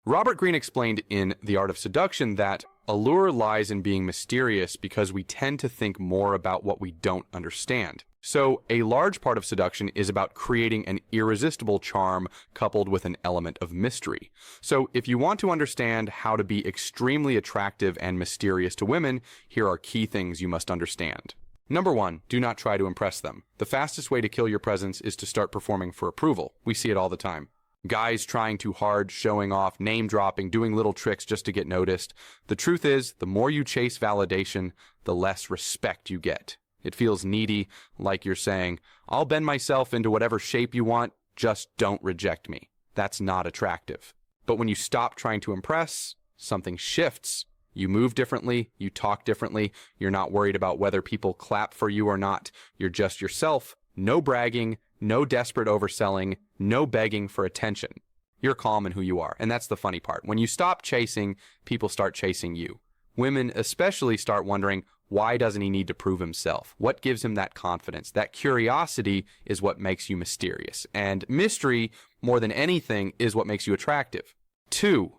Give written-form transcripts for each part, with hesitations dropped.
Robert Greene explained in The Art of Seduction that allure lies in being mysterious because we tend to think more about what we don't understand. So a large part of seduction is about creating an irresistible charm coupled with an element of mystery. So if you want to understand how to be extremely attractive and mysterious to women, here are key things you must understand. Number 1, do not try to impress them. The fastest way to kill your presence is to start performing for approval. We see it all the time. Guys trying too hard, showing off, name dropping, doing little tricks just to get noticed. The truth is, the more you chase validation, the less respect you get. It feels needy, like you're saying, I'll bend myself into whatever shape you want, just don't reject me. That's not attractive. But when you stop trying to impress, something shifts. You move differently, you talk differently, you're not worried about whether people clap for you or not. You're just yourself, no bragging, no desperate overselling, no begging for attention. You're calm in who you are, and that's the funny part. When you stop chasing, people start chasing you. Women especially start wondering, why doesn't he need to prove himself? What gives him that confidence? That curiosity is what makes you mysterious. And mystery, more than anything, is what makes you attractive. 2,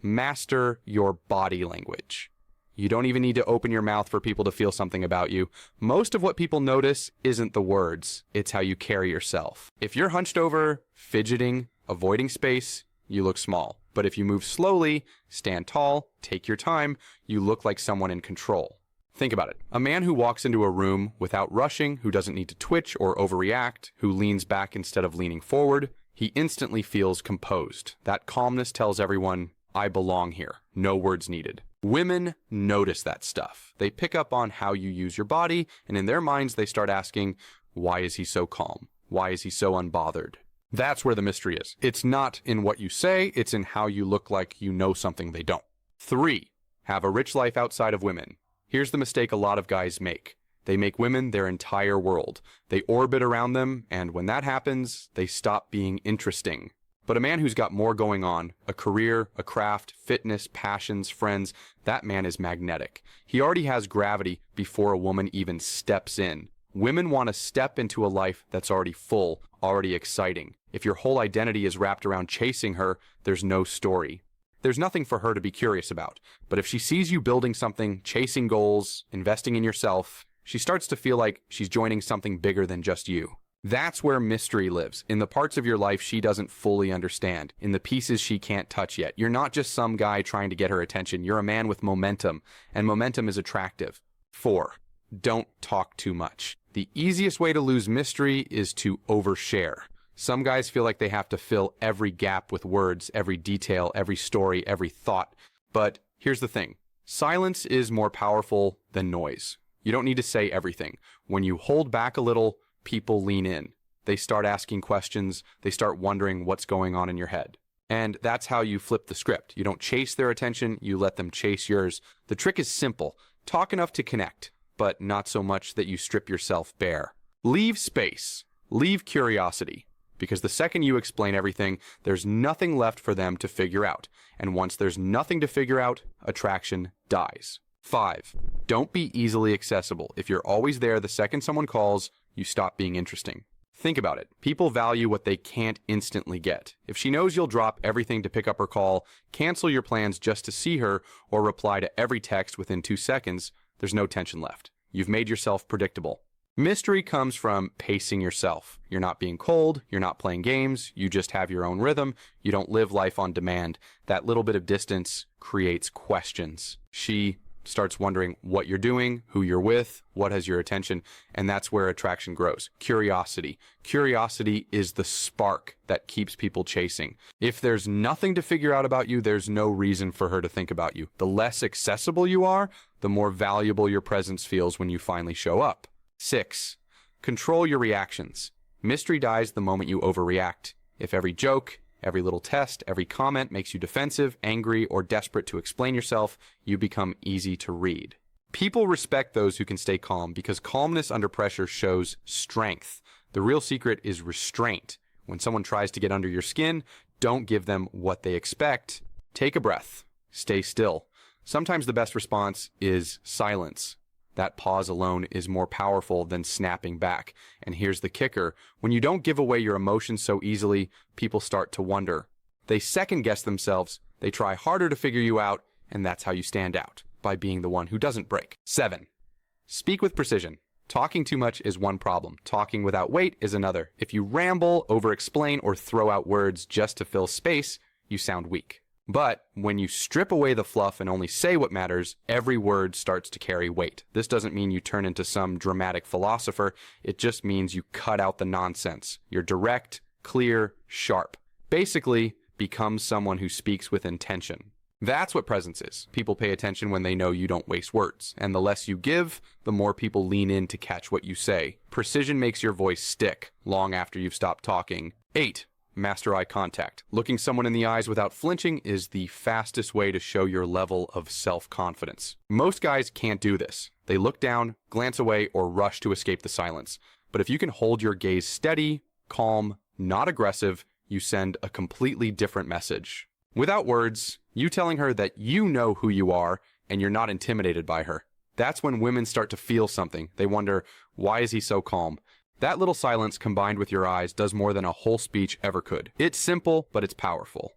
master your body language. You don't even need to open your mouth for people to feel something about you. Most of what people notice isn't the words, it's how you carry yourself. If you're hunched over, fidgeting, avoiding space, you look small. But if you move slowly, stand tall, take your time, you look like someone in control. Think about it. A man who walks into a room without rushing, who doesn't need to twitch or overreact, who leans back instead of leaning forward, he instantly feels composed. That calmness tells everyone, I belong here. No words needed. Women notice that stuff. They pick up on how you use your body, and in their minds they start asking, why is he so calm? Why is he so unbothered? That's where the mystery is. It's not in what you say, it's in how you look like you know something they don't. 3, have a rich life outside of women. Here's the mistake a lot of guys make. They make women their entire world. They orbit around them, and when that happens, they stop being interesting. But a man who's got more going on, a career, a craft, fitness, passions, friends, that man is magnetic. He already has gravity before a woman even steps in. Women want to step into a life that's already full, already exciting. If your whole identity is wrapped around chasing her, there's no story. There's nothing for her to be curious about. But if she sees you building something, chasing goals, investing in yourself, she starts to feel like she's joining something bigger than just you. That's where mystery lives, in the parts of your life she doesn't fully understand, in the pieces she can't touch yet. You're not just some guy trying to get her attention, you're a man with momentum, and momentum is attractive. 4, don't talk too much. The easiest way to lose mystery is to overshare. Some guys feel like they have to fill every gap with words, every detail, every story, every thought. But here's the thing. Silence is more powerful than noise. You don't need to say everything. When you hold back a little, people lean in. They start asking questions. They start wondering what's going on in your head. And that's how you flip the script. You don't chase their attention. You let them chase yours. The trick is simple. Talk enough to connect, but not so much that you strip yourself bare. Leave space. Leave curiosity. Because the second you explain everything, there's nothing left for them to figure out. And once there's nothing to figure out, attraction dies. 5, don't be easily accessible. If you're always there the second someone calls, you stop being interesting. Think about it. People value what they can't instantly get. If she knows you'll drop everything to pick up her call, cancel your plans just to see her, or reply to every text within 2 seconds, there's no tension left. You've made yourself predictable. Mystery comes from pacing yourself. You're not being cold, you're not playing games, you just have your own rhythm, you don't live life on demand. That little bit of distance creates questions. She starts wondering what you're doing, who you're with, what has your attention, and that's where attraction grows. Curiosity. Curiosity is the spark that keeps people chasing. If there's nothing to figure out about you, there's no reason for her to think about you. The less accessible you are, the more valuable your presence feels when you finally show up. 6, control your reactions. Mystery dies the moment you overreact. If every joke, every little test, every comment makes you defensive, angry, or desperate to explain yourself, you become easy to read. People respect those who can stay calm because calmness under pressure shows strength. The real secret is restraint. When someone tries to get under your skin, don't give them what they expect. Take a breath. Stay still. Sometimes the best response is silence. That pause alone is more powerful than snapping back. And here's the kicker. When you don't give away your emotions so easily, people start to wonder. They second guess themselves. They try harder to figure you out, and that's how you stand out, by being the one who doesn't break. 7. Speak with precision. Talking too much is one problem. Talking without weight is another. If you ramble, over-explain, or throw out words just to fill space, you sound weak. But when you strip away the fluff and only say what matters, every word starts to carry weight. This doesn't mean you turn into some dramatic philosopher. It just means you cut out the nonsense. You're direct, clear, sharp. Basically, become someone who speaks with intention. That's what presence is. People pay attention when they know you don't waste words. And the less you give, the more people lean in to catch what you say. Precision makes your voice stick long after you've stopped talking. 8. Master eye contact. Looking someone in the eyes without flinching is the fastest way to show your level of self-confidence. Most guys can't do this. They look down, glance away, or rush to escape the silence. But if you can hold your gaze steady, calm, not aggressive, you send a completely different message. Without words, you telling her that you know who you are and you're not intimidated by her. That's when women start to feel something. They wonder, why is he so calm? That little silence combined with your eyes does more than a whole speech ever could. It's simple, but it's powerful.